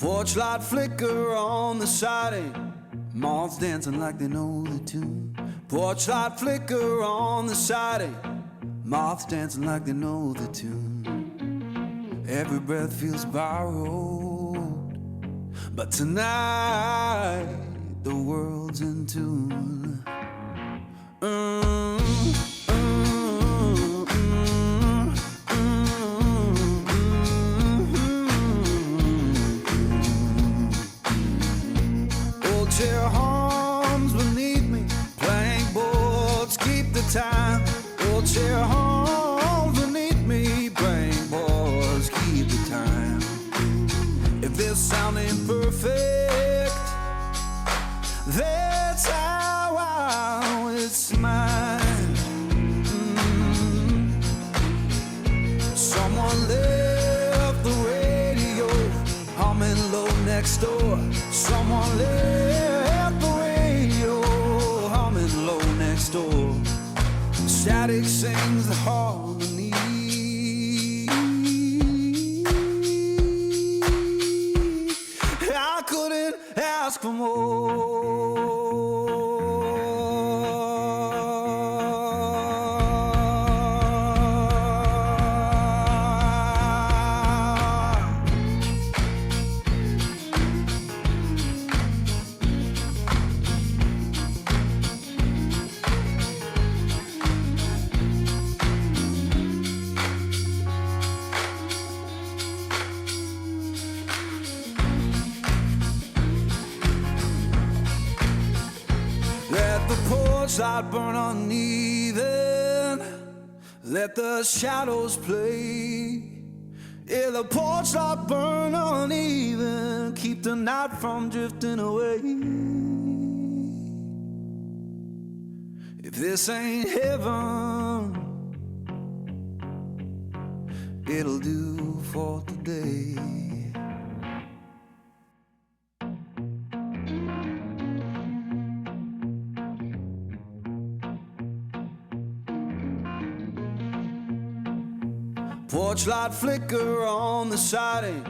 Porchlight flicker on the siding, moths dancing like they know the tune. Porchlight flicker on the siding, moths dancing like they know the tune. Every breath feels borrowed, but tonight the world's in tune. Chair horns beneath me, plank boards keep the time. Old chair horns beneath me, plank boards keep the time. If this sound ain't perfect, that's how I always mine. Someone left the radio humming low next door. Someone left the radio humming low next door. Static sings the harmony. I couldn't ask for more. Let the porchlight burn uneven, let the shadows play. Yeah, the porchlight burn uneven, keep the night from drifting away. If this ain't heaven, it'll do for today. Porchlight flicker on the siding,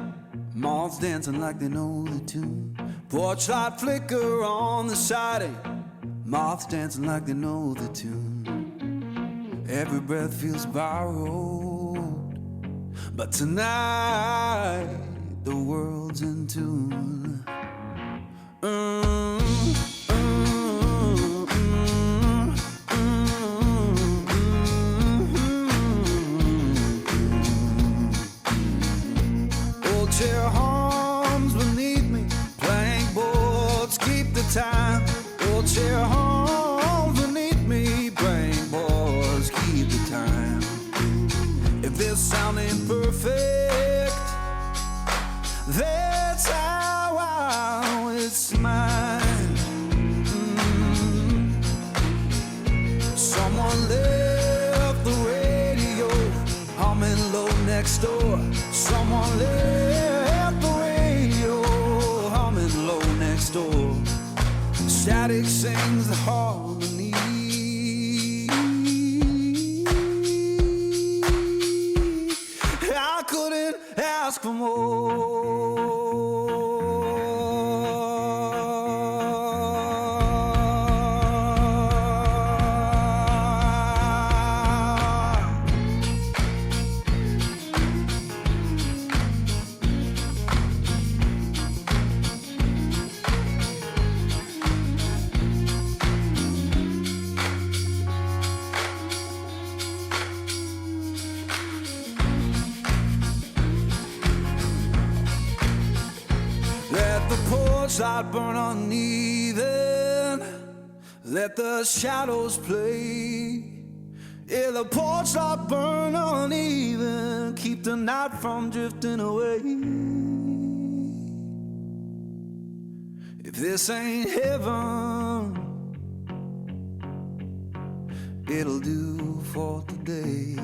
moths dancing like they know the tune. Porchlight flicker on the siding, moths dancing like they know the tune. Every breath feels borrowed, but tonight the world's in tune. Chair horns beneath me, plank boards keep the time. Old chair horns beneath me, plank boards keep the time. If this sound ain't perfect, that's how I always mine. Someone left the radio humming low next door. Someone left the radio humming low next door. Static sings the harmony. I couldn't ask for more. Let the porchlight burn uneven, let the shadows play. Yeah, the porchlight burn uneven, keep the night from drifting away. If this ain't heaven, it'll do for today.